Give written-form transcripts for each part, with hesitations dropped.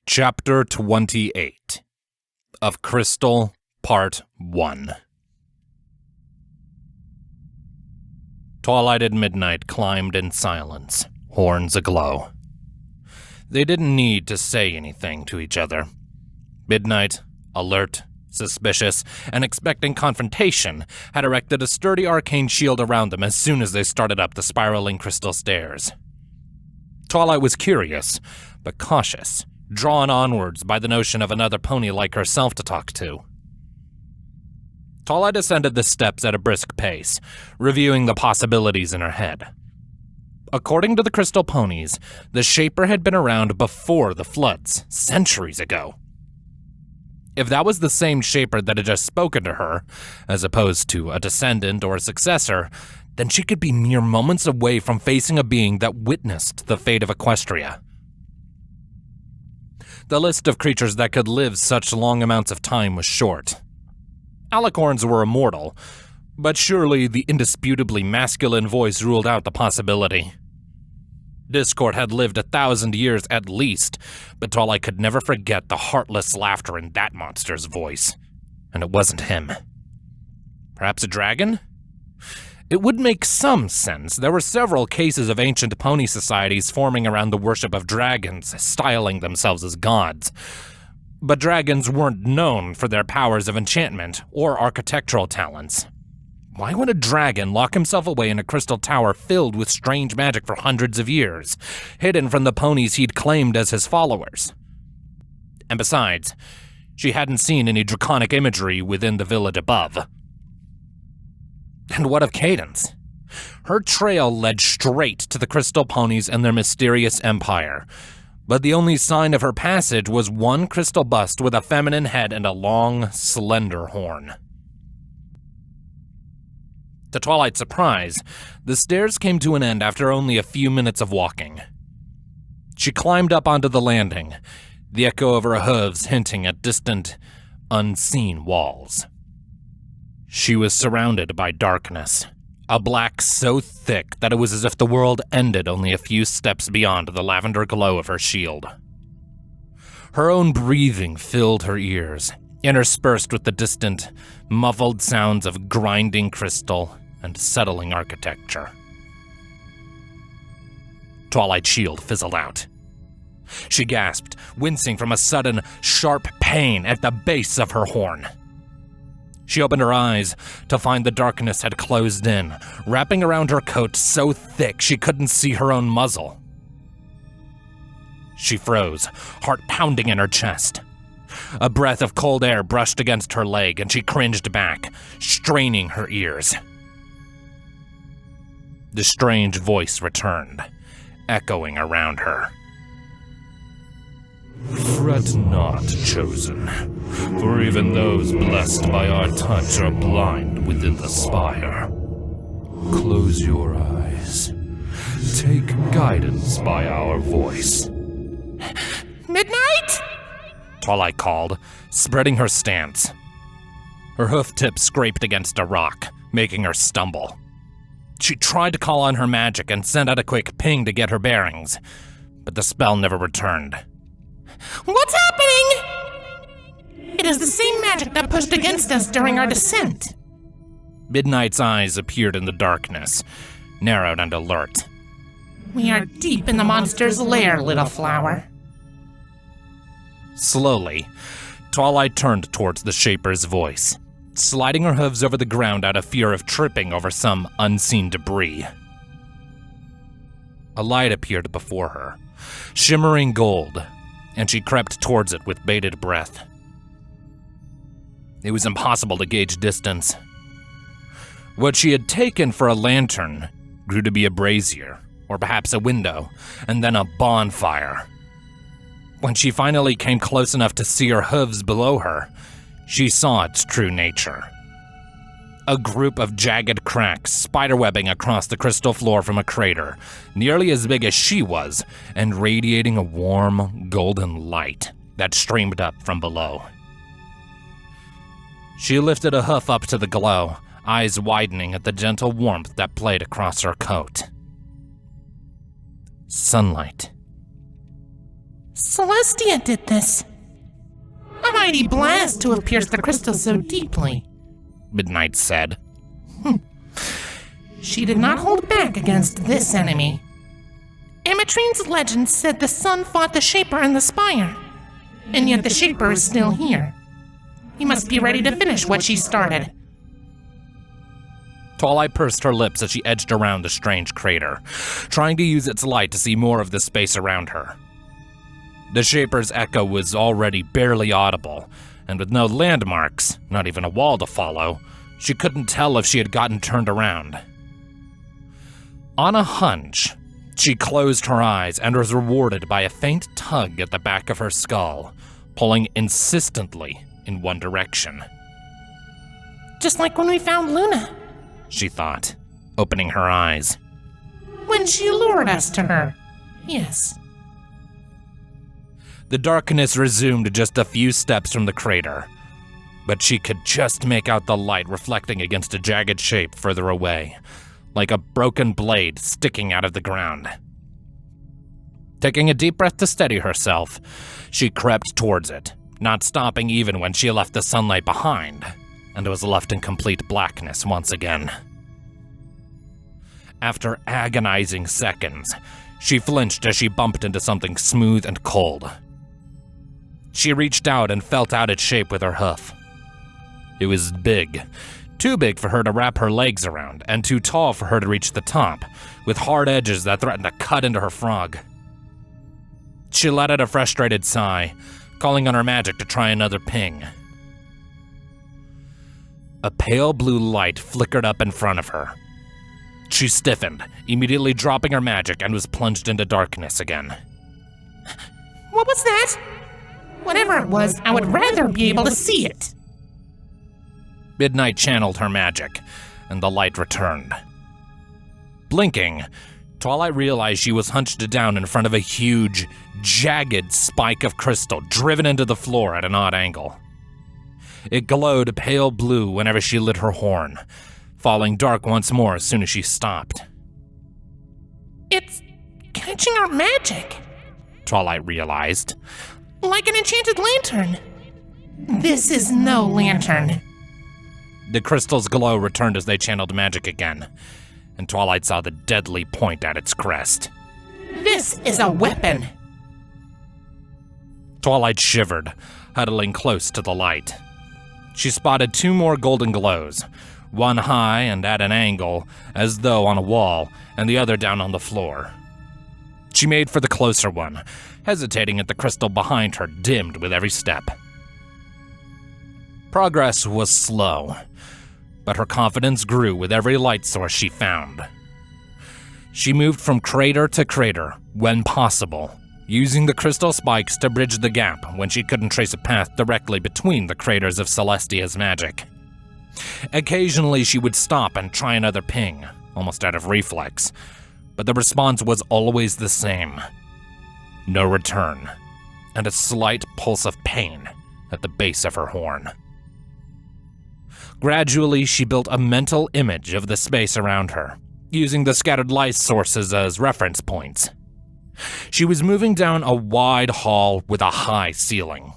Chapter 28 of Crystal, Part 1. Twilight and Midnight climbed in silence, horns aglow. They didn't need to say anything to each other. Midnight, alert, suspicious, and expecting confrontation, had erected a sturdy arcane shield around them as soon as they started up the spiraling crystal stairs. Twilight was curious, but cautious, drawn onwards by the notion of another pony like herself to talk to. Twilight ascended the steps at a brisk pace, reviewing the possibilities in her head. According to the crystal ponies, the Shaper had been around before the floods, centuries ago. If that was the same Shaper that had just spoken to her, as opposed to a descendant or a successor, then she could be mere moments away from facing a being that witnessed the fate of Equestria. The list of creatures that could live such long amounts of time was short. Alicorns were immortal, but surely the indisputably masculine voice ruled out the possibility. Discord had lived 1,000 years at least, but Twilight could never forget the heartless laughter in that monster's voice. And it wasn't him. Perhaps a dragon? It would make some sense. There were several cases of ancient pony societies forming around the worship of dragons, styling themselves as gods. But dragons weren't known for their powers of enchantment or architectural talents. Why would a dragon lock himself away in a crystal tower filled with strange magic for hundreds of years, hidden from the ponies he'd claimed as his followers? And besides, she hadn't seen any draconic imagery within the village above. And what of Cadence? Her trail led straight to the crystal ponies and their mysterious empire, but the only sign of her passage was one crystal bust with a feminine head and a long, slender horn. To Twilight's surprise, the stairs came to an end after only a few minutes of walking. She climbed up onto the landing, the echo of her hooves hinting at distant, unseen walls. She was surrounded by darkness, a black so thick that it was as if the world ended only a few steps beyond the lavender glow of her shield. Her own breathing filled her ears, interspersed with the distant, muffled sounds of grinding crystal and settling architecture. Twilight's shield fizzled out. She gasped, wincing from a sudden, sharp pain at the base of her horn. She opened her eyes to find the darkness had closed in, wrapping around her coat so thick she couldn't see her own muzzle. She froze, heart pounding in her chest. A breath of cold air brushed against her leg, and she cringed back, straining her ears. The strange voice returned, echoing around her. "Fret not, Chosen, for even those blessed by our touch are blind within the Spire. Close your eyes. Take guidance by our voice." "Midnight?" Twilight called, spreading her stance. Her hoof tips scraped against a rock, making her stumble. She tried to call on her magic and sent out a quick ping to get her bearings, but the spell never returned. "What's happening?" "It is the same magic that pushed against us during our descent." Midnight's eyes appeared in the darkness, narrowed and alert. "We are deep in the monster's lair, little flower." Slowly, Twilight turned towards the Shaper's voice, sliding her hooves over the ground out of fear of tripping over some unseen debris. A light appeared before her, shimmering gold, and she crept towards it with bated breath. It was impossible to gauge distance. What she had taken for a lantern grew to be a brazier, or perhaps a window, and then a bonfire. When she finally came close enough to see her hooves below her, she saw its true nature. A group of jagged cracks spiderwebbing across the crystal floor from a crater, nearly as big as she was, and radiating a warm, golden light that streamed up from below. She lifted a hoof up to the glow, eyes widening at the gentle warmth that played across her coat. Sunlight. Celestia did this. A mighty blast to have pierced the crystal so deeply, Midnight said. She did not hold back against this enemy. Amatrine's legend said the sun fought the Shaper in the Spire, and yet the Shaper is still here. He must be ready to finish what she started. Twilight pursed her lips as she edged around the strange crater, trying to use its light to see more of the space around her. The Shaper's echo was already barely audible, and with no landmarks, not even a wall to follow, she couldn't tell if she had gotten turned around. On a hunch, she closed her eyes and was rewarded by a faint tug at the back of her skull, pulling insistently in one direction. Just like when we found Luna, she thought, opening her eyes. When she lured us to her, yes. The darkness resumed just a few steps from the crater, but she could just make out the light reflecting against a jagged shape further away, like a broken blade sticking out of the ground. Taking a deep breath to steady herself, she crept towards it, not stopping even when she left the sunlight behind, and was left in complete blackness once again. After agonizing seconds, she flinched as she bumped into something smooth and cold. She reached out and felt out its shape with her hoof. It was big, too big for her to wrap her legs around, and too tall for her to reach the top, with hard edges that threatened to cut into her frog. She let out a frustrated sigh, calling on her magic to try another ping. A pale blue light flickered up in front of her. She stiffened, immediately dropping her magic, and was plunged into darkness again. What was that? Whatever it was, I would rather be able to see it. Midnight channeled her magic, and the light returned. Blinking, Twilight realized she was hunched down in front of a huge, jagged spike of crystal driven into the floor at an odd angle. It glowed pale blue whenever she lit her horn, falling dark once more as soon as she stopped. It's catching our magic, Twilight realized. Like an enchanted lantern. This is no lantern. The crystal's glow returned as they channeled magic again, and Twilight saw the deadly point at its crest. This is a weapon. Twilight shivered, huddling close to the light. She spotted two more golden glows, one high and at an angle, as though on a wall, and the other down on the floor. She made for the closer one, hesitating at the crystal behind her dimmed with every step. Progress was slow, but her confidence grew with every light source she found. She moved from crater to crater, when possible, using the crystal spikes to bridge the gap when she couldn't trace a path directly between the craters of Celestia's magic. Occasionally she would stop and try another ping, almost out of reflex, but the response was always the same. No return, and a slight pulse of pain at the base of her horn. Gradually, she built a mental image of the space around her, using the scattered light sources as reference points. She was moving down a wide hall with a high ceiling.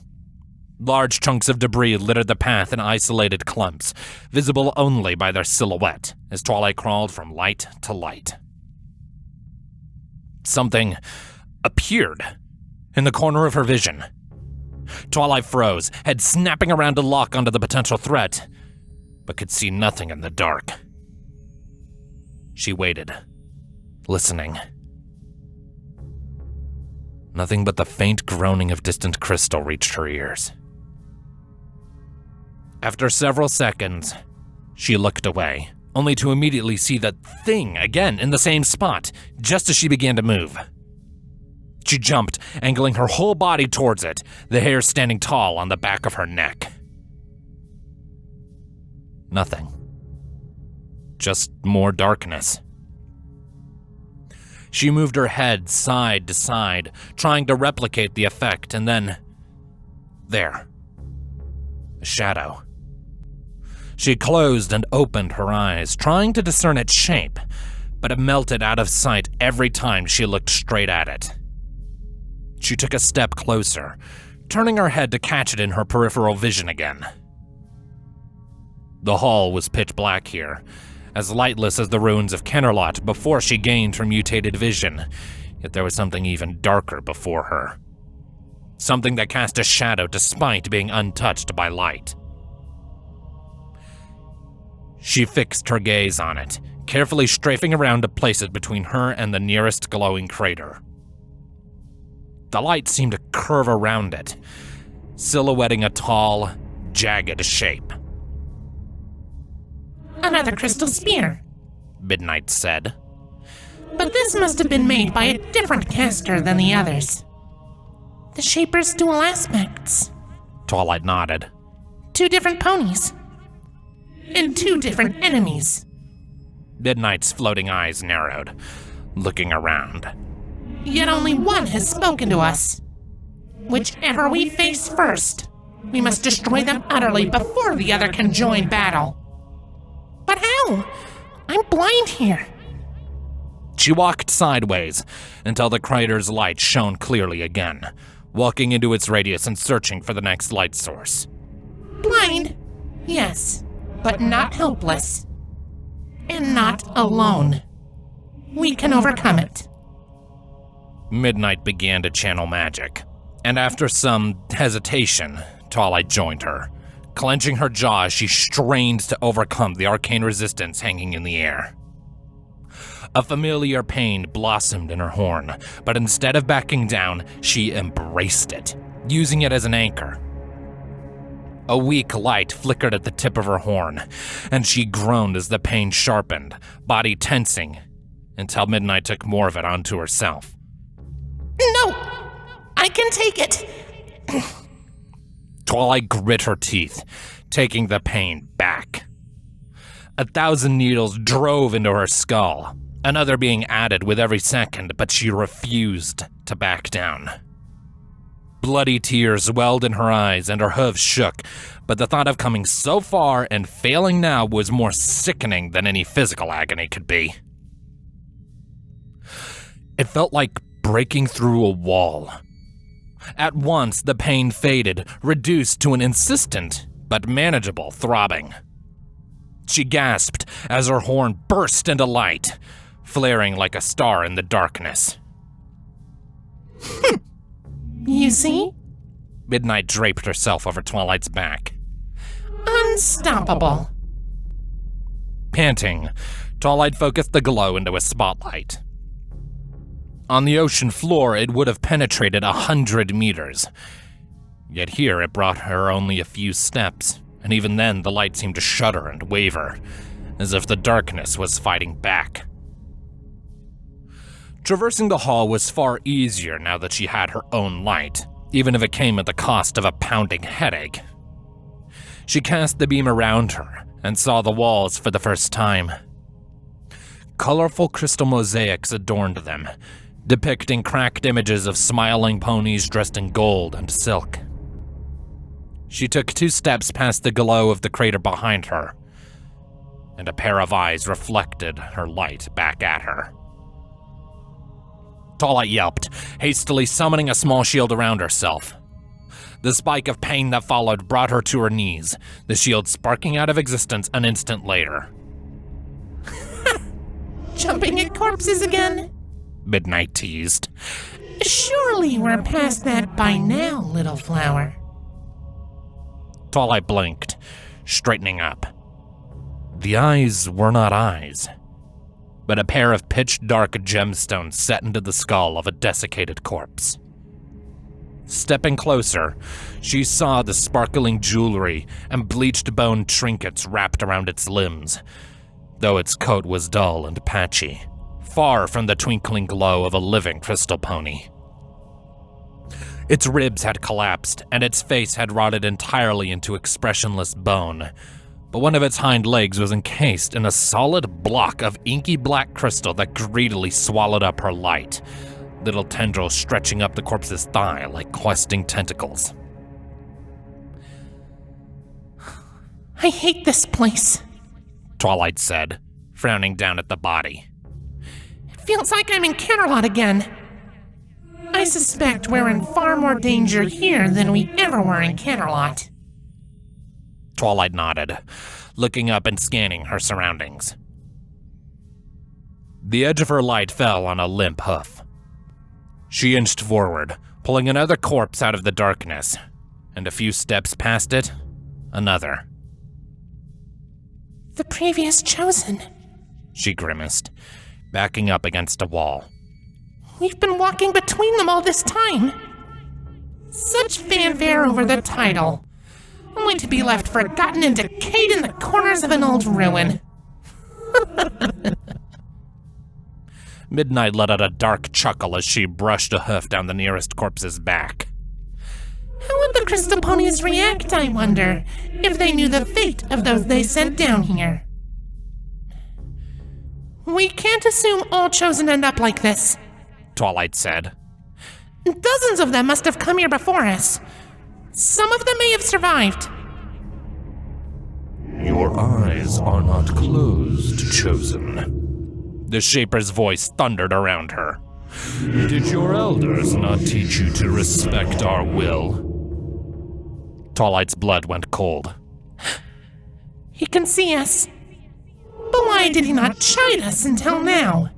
Large chunks of debris littered the path in isolated clumps, visible only by their silhouette as Twilight crawled from light to light. Something appeared in the corner of her vision. Twilight froze, head snapping around to lock onto the potential threat, but could see nothing in the dark. She waited, listening. Nothing but the faint groaning of distant crystal reached her ears. After several seconds, she looked away, only to immediately see that thing again in the same spot, just as she began to move. She jumped, angling her whole body towards it, the hair standing tall on the back of her neck. Nothing. Just more darkness. She moved her head side to side, trying to replicate the effect, and then... there. A shadow. She closed and opened her eyes, trying to discern its shape, but it melted out of sight every time she looked straight at it. She took a step closer, turning her head to catch it in her peripheral vision again. The hall was pitch black here, as lightless as the ruins of Kennerlot before she gained her mutated vision, yet there was something even darker before her. Something that cast a shadow despite being untouched by light. She fixed her gaze on it, carefully strafing around to place it between her and the nearest glowing crater. The light seemed to curve around it, silhouetting a tall, jagged shape. Another crystal spear, Midnight said. but this must have been made by a different caster than the others. The Shaper's dual aspects. Twilight nodded. 2 different ponies. And 2 different enemies. Midnight's floating eyes narrowed, looking around. Yet only one has spoken to us. Whichever we face first, we must destroy them utterly before the other can join battle. But how? I'm blind here. She walked sideways until the crater's light shone clearly again, walking into its radius and searching for the next light source. Blind? Yes, but not helpless. And not alone. We can overcome it. Midnight began to channel magic, and after some hesitation, Twilight joined her. Clenching her jaw, she strained to overcome the arcane resistance hanging in the air. A familiar pain blossomed in her horn, but instead of backing down, she embraced it, using it as an anchor. A weak light flickered at the tip of her horn, and she groaned as the pain sharpened, body tensing, until Midnight took more of it onto herself. No! I can take it! Twilight grit her teeth, taking the pain back. 1,000 needles drove into her skull, another being added with every second, but she refused to back down. Bloody tears welled in her eyes and her hooves shook, but the thought of coming so far and failing now was more sickening than any physical agony could be. It felt like breaking through a wall. At once, the pain faded, reduced to an insistent but manageable throbbing. She gasped as her horn burst into light, flaring like a star in the darkness. You see? Midnight draped herself over Twilight's back. Unstoppable. Panting, Twilight focused the glow into a spotlight. On the ocean floor, it would have penetrated 100 meters. Yet here it brought her only a few steps, and even then the light seemed to shudder and waver, as if the darkness was fighting back. Traversing the hall was far easier now that she had her own light, even if it came at the cost of a pounding headache. She cast the beam around her and saw the walls for the first time. Colorful crystal mosaics adorned them, depicting cracked images of smiling ponies dressed in gold and silk. She took 2 steps past the glow of the crater behind her, and a pair of eyes reflected her light back at her. Twilight yelped, hastily summoning a small shield around herself. The spike of pain that followed brought her to her knees, the shield sparking out of existence an instant later. Jumping at corpses again? Midnight teased. Surely we're past that by now, little flower. Twilight blinked, straightening up. The eyes were not eyes, but a pair of pitch-dark gemstones set into the skull of a desiccated corpse. Stepping closer, she saw the sparkling jewelry and bleached bone trinkets wrapped around its limbs, though its coat was dull and patchy, far from the twinkling glow of a living crystal pony. Its ribs had collapsed, and its face had rotted entirely into expressionless bone, but one of its hind legs was encased in a solid block of inky black crystal that greedily swallowed up her light, little tendrils stretching up the corpse's thigh like questing tentacles. I hate this place, Twilight said, frowning down at the body. It feels like I'm in Canterlot again. I suspect we're in far more danger here than we ever were in Canterlot. Twilight nodded, looking up and scanning her surroundings. The edge of her light fell on a limp hoof. She inched forward, pulling another corpse out of the darkness, and a few steps past it, another. The previous chosen, she grimaced, backing up against a wall. We've been walking between them all this time. Such fanfare over the title, only to be left forgotten and decayed in the corners of an old ruin. Midnight let out a dark chuckle as she brushed a hoof down the nearest corpse's back. How would the crystal ponies react, I wonder, if they knew the fate of those they sent down here? We can't assume all chosen end up like this, Twilight said. Dozens of them must have come here before us. Some of them may have survived. Your eyes are not closed, Chosen. The Shaper's voice thundered around her. Did your elders not teach you to respect our will? Twilight's blood went cold. He can see us. But why did he not chide us until now?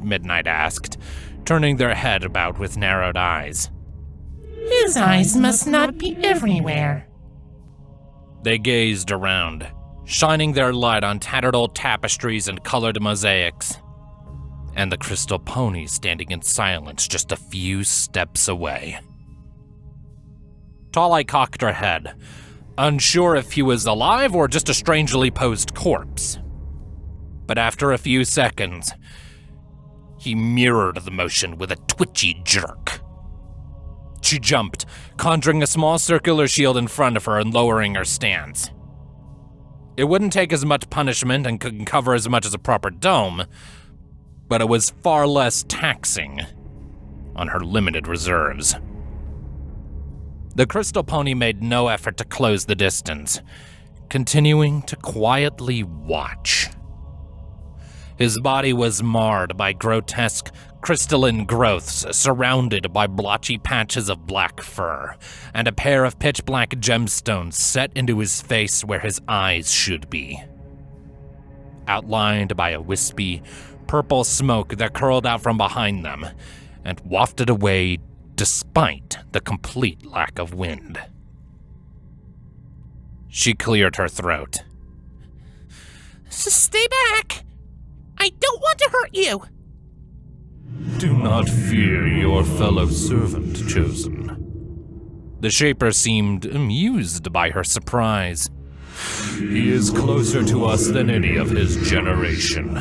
Midnight asked, turning their head about with narrowed eyes. His eyes must not be everywhere. They gazed around, shining their light on tattered old tapestries and colored mosaics, and the crystal pony standing in silence just a few steps away. Twilight cocked her head, unsure if he was alive or just a strangely posed corpse. But after a few seconds, he mirrored the motion with a twitchy jerk. She jumped, conjuring a small circular shield in front of her and lowering her stance. It wouldn't take as much punishment and couldn't cover as much as a proper dome, but it was far less taxing on her limited reserves. The crystal pony made no effort to close the distance, continuing to quietly watch. His body was marred by grotesque, crystalline growths surrounded by blotchy patches of black fur, and a pair of pitch-black gemstones set into his face where his eyes should be. Outlined by a wispy, purple smoke that curled out from behind them and wafted away despite the complete lack of wind. She cleared her throat. Stay back! I don't want to hurt you! Do not fear your fellow servant, Chosen. The Shaper seemed amused by her surprise. He is closer to us than any of his generation.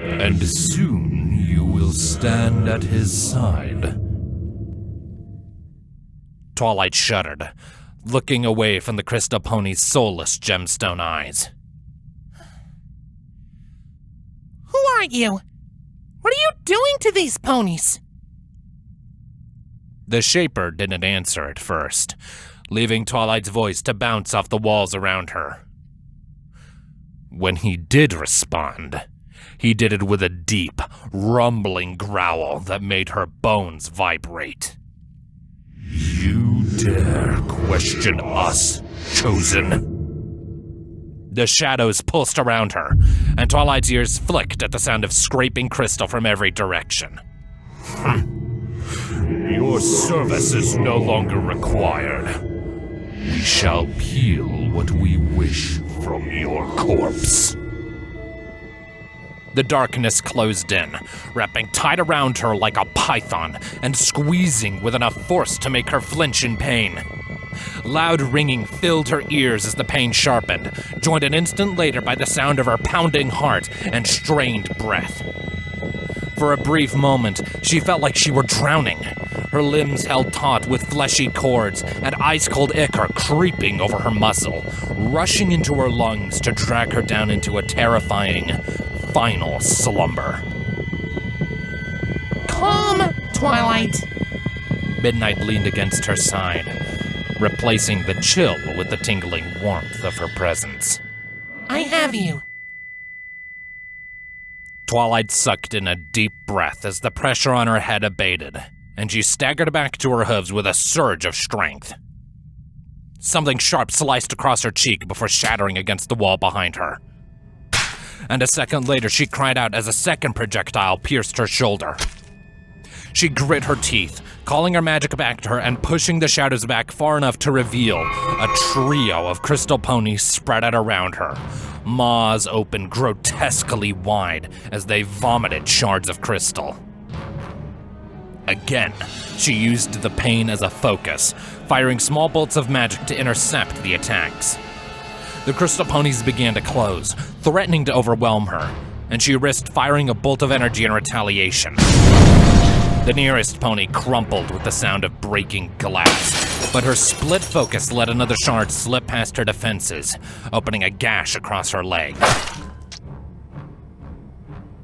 And soon you will stand at his side. Twilight shuddered, looking away from the crystal pony's soulless gemstone eyes. Who are you? What are you doing to these ponies? The Shaper didn't answer at first, leaving Twilight's voice to bounce off the walls around her. When he did respond, he did it with a deep, rumbling growl that made her bones vibrate. You dare question us, Chosen? The shadows pulsed around her, and Twilight's ears flicked at the sound of scraping crystal from every direction. Your service is no longer required. We shall peel what we wish from your corpse. The darkness closed in, wrapping tight around her like a python and squeezing with enough force to make her flinch in pain. Loud ringing filled her ears as the pain sharpened, joined an instant later by the sound of her pounding heart and strained breath. For a brief moment, she felt like she were drowning, her limbs held taut with fleshy cords and ice-cold ichor creeping over her muzzle, rushing into her lungs to drag her down into a terrifying, final slumber. Calm, Twilight. Midnight leaned against her side, replacing the chill with the tingling warmth of her presence. I have you. Twilight sucked in a deep breath as the pressure on her head abated, and she staggered back to her hooves with a surge of strength. Something sharp sliced across her cheek before shattering against the wall behind her. And a second later, she cried out as a second projectile pierced her shoulder. She grit her teeth, calling her magic back to her and pushing the shadows back far enough to reveal a trio of crystal ponies spread out around her, maws open grotesquely wide as they vomited shards of crystal. Again, she used the pain as a focus, firing small bolts of magic to intercept the attacks. The crystal ponies began to close, threatening to overwhelm her, and she risked firing a bolt of energy in retaliation. The nearest pony crumpled with the sound of breaking glass, but her split focus let another shard slip past her defenses, opening a gash across her leg.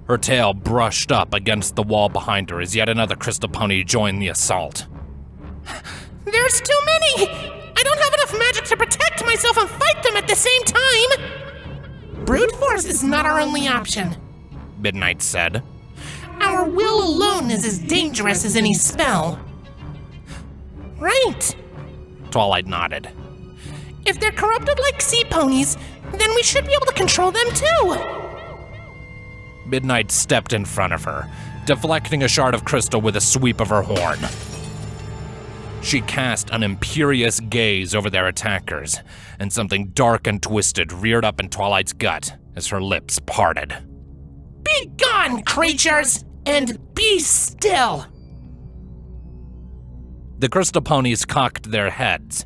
Her tail brushed up against the wall behind her as yet another crystal pony joined the assault. There's too many! I don't have enough magic to protect myself and fight them at the same time! Brute force is not our only option, Midnight said. Our will alone is as dangerous as any spell. Right. Twilight nodded. If they're corrupted like sea ponies, then we should be able to control them too. Midnight stepped in front of her, deflecting a shard of crystal with a sweep of her horn. She cast an imperious gaze over their attackers, and something dark and twisted reared up in Twilight's gut as her lips parted. Be gone, creatures, and be still! The crystal ponies cocked their heads,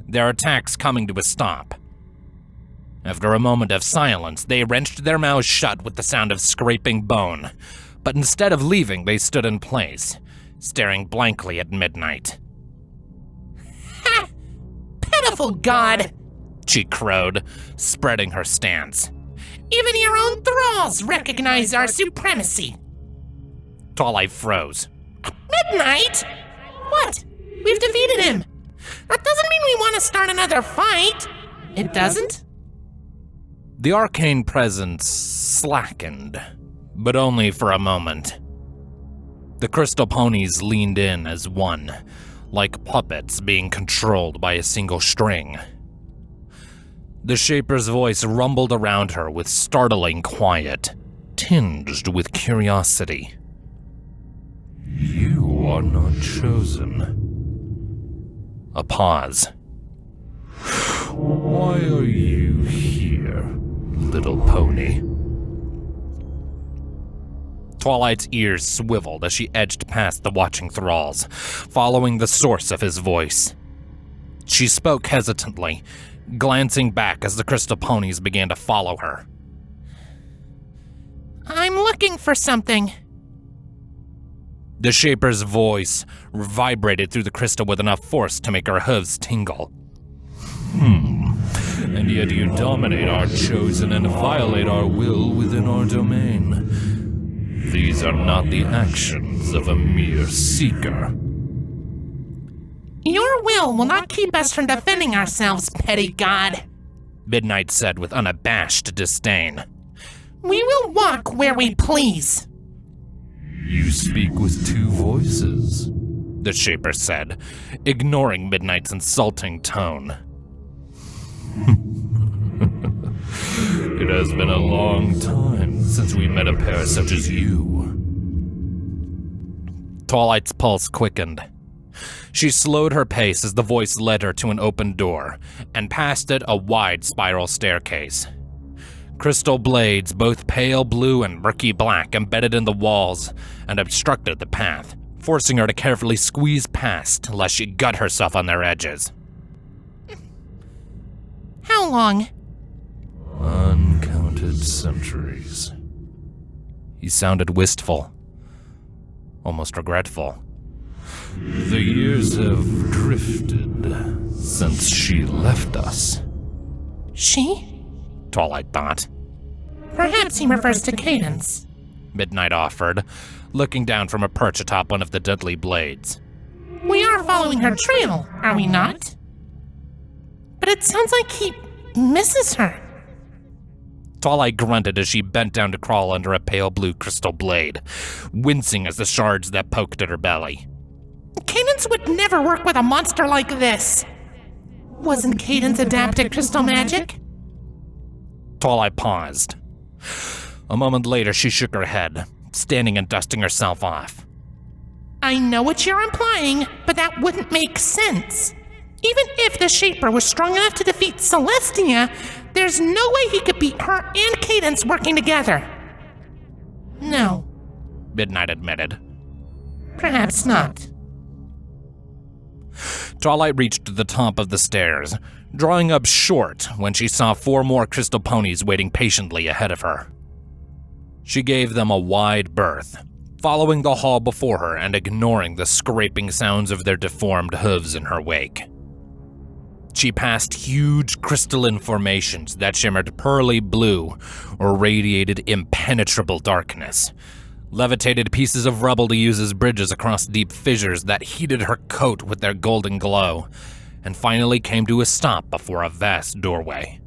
their attacks coming to a stop. After a moment of silence, they wrenched their mouths shut with the sound of scraping bone, but instead of leaving, they stood in place, staring blankly at Midnight. Ha! Pitiful god! She crowed, spreading her stance. Even your own thralls recognize our supremacy. Twilight froze. Midnight? What? We've defeated him. That doesn't mean we want to start another fight. It doesn't? The arcane presence slackened, but only for a moment. The crystal ponies leaned in as one, like puppets being controlled by a single string. The Shaper's voice rumbled around her with startling quiet, tinged with curiosity. You are not chosen. A pause. Why are you here, little pony? Twilight's ears swiveled as she edged past the watching thralls, following the source of his voice. She spoke hesitantly, glancing back as the crystal ponies began to follow her. I'm looking for something. The Shaper's voice vibrated through the crystal with enough force to make her hooves tingle. And yet you dominate our chosen and violate our will within our domain. These are not the actions of a mere seeker. Your will not keep us from defending ourselves, petty god, Midnight said with unabashed disdain. We will walk where we please. You speak with two voices, the Shaper said, ignoring Midnight's insulting tone. It has been a long time since we met a pair such as you. Twilight's pulse quickened. She slowed her pace as the voice led her to an open door, and past it a wide spiral staircase. Crystal blades, both pale blue and murky black, embedded in the walls and obstructed the path, forcing her to carefully squeeze past lest she gut herself on their edges. How long? Uncounted centuries. He sounded wistful, almost regretful. The years have drifted since she left us. She? Twilight thought. Perhaps he refers to Cadence. Midnight offered, looking down from a perch atop one of the deadly blades. We are following her trail, are we not? But it sounds like he misses her. Twilight grunted as she bent down to crawl under a pale blue crystal blade, wincing as the shards that poked at her belly. Cadence would never work with a monster like this. Wasn't Cadence adept at crystal magic? Twilight paused. A moment later, she shook her head, standing and dusting herself off. I know what you're implying, but that wouldn't make sense. Even if the Shaper was strong enough to defeat Celestia, there's no way he could beat her and Cadence working together. No. Midnight admitted. Perhaps not. Twilight reached the top of the stairs, drawing up short when she saw 4 more crystal ponies waiting patiently ahead of her. She gave them a wide berth, following the hall before her and ignoring the scraping sounds of their deformed hooves in her wake. She passed huge crystalline formations that shimmered pearly blue or radiated impenetrable darkness, levitated pieces of rubble to use as bridges across deep fissures that heated her coat with their golden glow, and finally came to a stop before a vast doorway.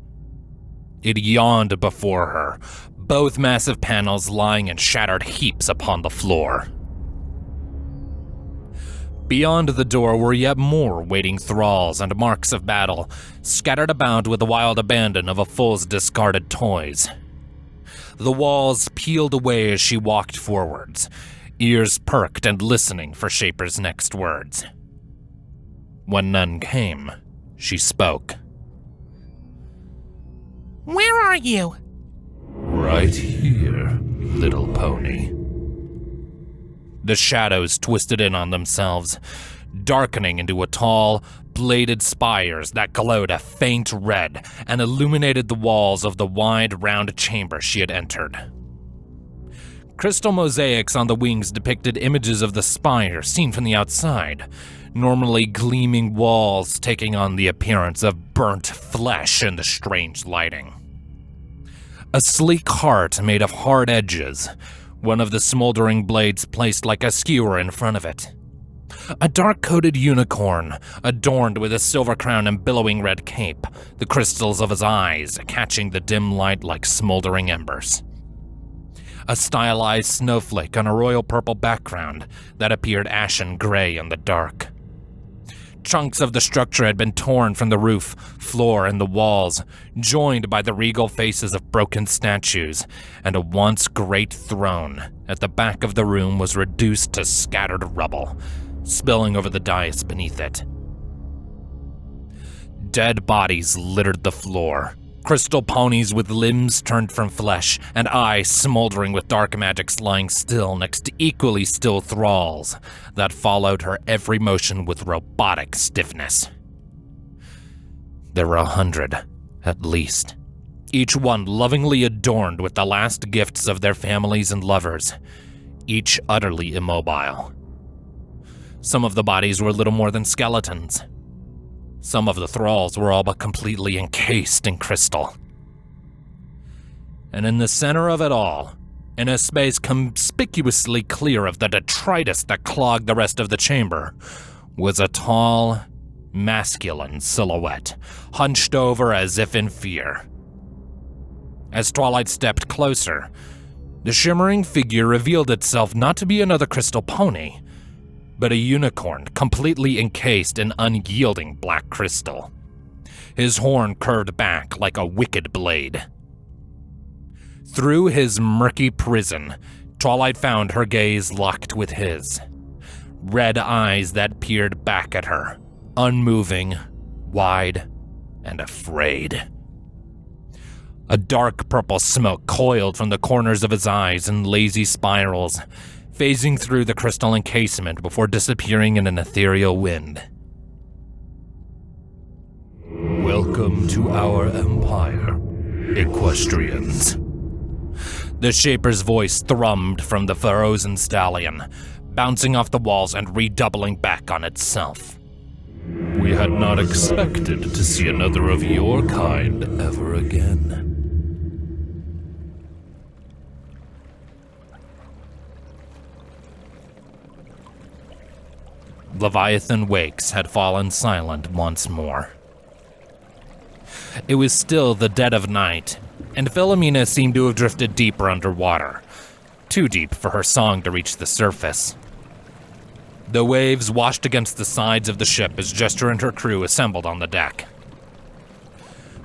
It yawned before her, both massive panels lying in shattered heaps upon the floor. Beyond the door were yet more waiting thralls and marks of battle, scattered about with the wild abandon of a fool's discarded toys. The walls peeled away as she walked forwards, ears perked and listening for Shaper's next words. When none came, she spoke. Where are you? Right here, little pony. The shadows twisted in on themselves, darkening into a tall, bladed spires that glowed a faint red and illuminated the walls of the wide, round chamber she had entered. Crystal mosaics on the wings depicted images of the spire seen from the outside, normally gleaming walls taking on the appearance of burnt flesh in the strange lighting. A sleek heart made of hard edges, one of the smoldering blades placed like a skewer in front of it. A dark-coated unicorn, adorned with a silver crown and billowing red cape, the crystals of his eyes catching the dim light like smoldering embers. A stylized snowflake on a royal purple background that appeared ashen gray in the dark. Chunks of the structure had been torn from the roof, floor, and the walls, joined by the regal faces of broken statues, and a once great throne at the back of the room was reduced to scattered rubble, spilling over the dais beneath it. Dead bodies littered the floor, crystal ponies with limbs turned from flesh and eyes smoldering with dark magics lying still next to equally still thralls that followed her every motion with robotic stiffness. There were 100, at least, each one lovingly adorned with the last gifts of their families and lovers, each utterly immobile. Some of the bodies were little more than skeletons. Some of the thralls were all but completely encased in crystal. And in the center of it all, in a space conspicuously clear of the detritus that clogged the rest of the chamber, was a tall, masculine silhouette, hunched over as if in fear. As Twilight stepped closer, the shimmering figure revealed itself not to be another crystal pony, but a unicorn completely encased in unyielding black crystal. His horn curved back like a wicked blade. Through his murky prison, Twilight found her gaze locked with his. Red eyes that peered back at her, unmoving, wide, and afraid. A dark purple smoke coiled from the corners of his eyes in lazy spirals, phasing through the crystal encasement before disappearing in an ethereal wind. Welcome to our empire, equestrians. The Shaper's voice thrummed from the frozen stallion, bouncing off the walls and redoubling back on itself. We had not expected to see another of your kind ever again. Leviathan wakes had fallen silent once more. It was still the dead of night, and Philomena seemed to have drifted deeper underwater, too deep for her song to reach the surface. The waves washed against the sides of the ship as Jester and her crew assembled on the deck.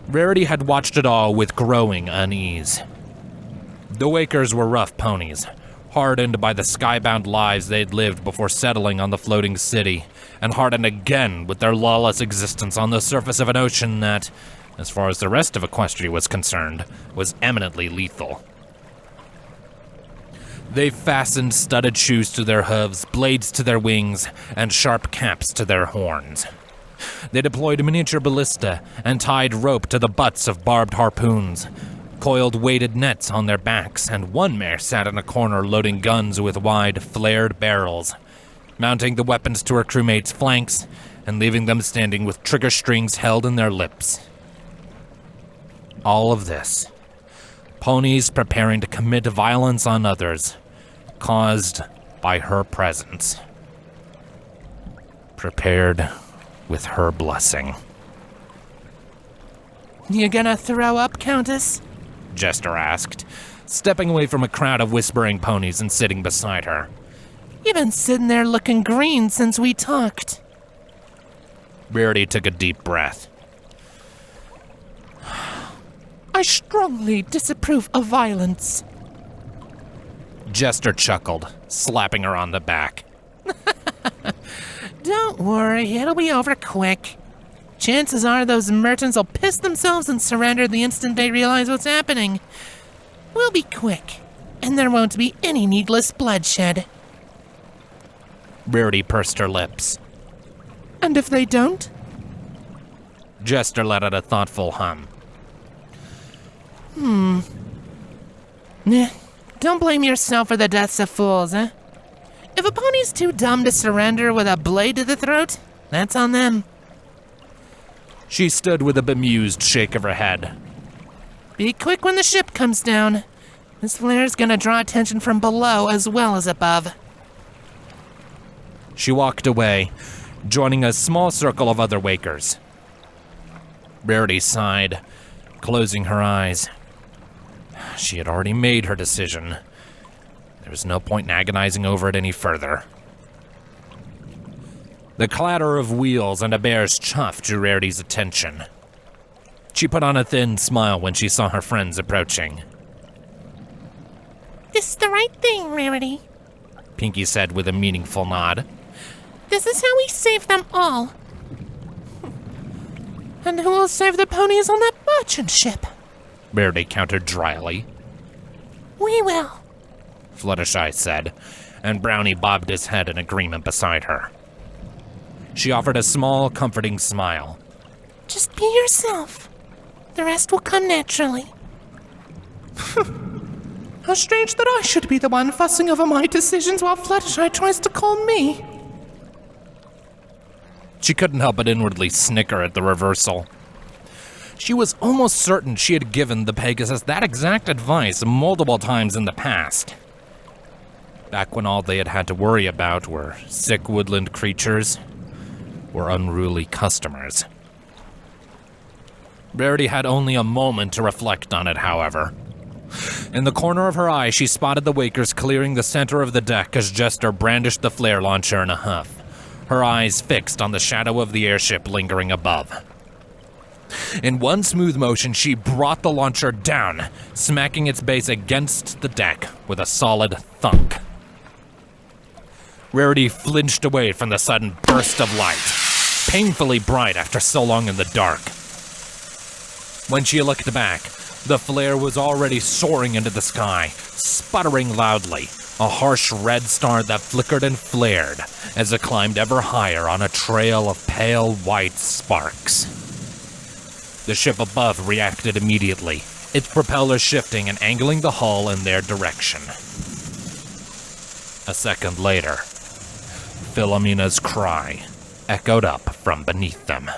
Rarity had watched it all with growing unease. The Wakers were rough ponies, hardened by the skybound lives they'd lived before settling on the floating city, and hardened again with their lawless existence on the surface of an ocean that, as far as the rest of Equestria was concerned, was eminently lethal. They fastened studded shoes to their hooves, blades to their wings, and sharp caps to their horns. They deployed miniature ballista and tied rope to the butts of barbed harpoons, coiled weighted nets on their backs, and one mare sat in a corner loading guns with wide, flared barrels, mounting the weapons to her crewmates' flanks and leaving them standing with trigger strings held in their lips. All of this, ponies preparing to commit violence on others, caused by her presence. Prepared with her blessing. You gonna throw up, Countess? Jester asked, stepping away from a crowd of whispering ponies and sitting beside her. You've been sitting there looking green since we talked. Rarity took a deep breath. I strongly disapprove of violence. Jester chuckled, slapping her on the back. Don't worry, it'll be over quick. Chances are those Mertens will piss themselves and surrender the instant they realize what's happening. We'll be quick, and there won't be any needless bloodshed. Rarity pursed her lips. And if they don't? Jester let out a thoughtful hum. Don't blame yourself for the deaths of fools, eh? If a pony's too dumb to surrender with a blade to the throat, that's on them. She stood with a bemused shake of her head. Be quick when the ship comes down. This flare's gonna draw attention from below as well as above. She walked away, joining a small circle of other Wakers. Rarity sighed, closing her eyes. She had already made her decision. There was no point in agonizing over it any further. The clatter of wheels and a bear's chuff drew Rarity's attention. She put on a thin smile when she saw her friends approaching. This is the right thing, Rarity, Pinky said with a meaningful nod. This is how we save them all. And who will save the ponies on that merchant ship? Rarity countered dryly. We will, Fluttershy said, and Brownie bobbed his head in agreement beside her. She offered a small, comforting smile. Just be yourself. The rest will come naturally. How strange that I should be the one fussing over my decisions while Fluttershy tries to calm me. She couldn't help but inwardly snicker at the reversal. She was almost certain she had given the Pegasus that exact advice multiple times in the past. Back when all they had had to worry about were sick woodland creatures or unruly customers. Rarity had only a moment to reflect on it, however. In the corner of her eye, she spotted the Wakers clearing the center of the deck as Jester brandished the flare launcher in a huff, her eyes fixed on the shadow of the airship lingering above. In one smooth motion, she brought the launcher down, smacking its base against the deck with a solid thunk. Rarity flinched away from the sudden burst of light, painfully bright after so long in the dark. When she looked back, the flare was already soaring into the sky, sputtering loudly, a harsh red star that flickered and flared as it climbed ever higher on a trail of pale white sparks. The ship above reacted immediately, its propellers shifting and angling the hull in their direction. A second later, Philomena's cry echoed up from beneath them.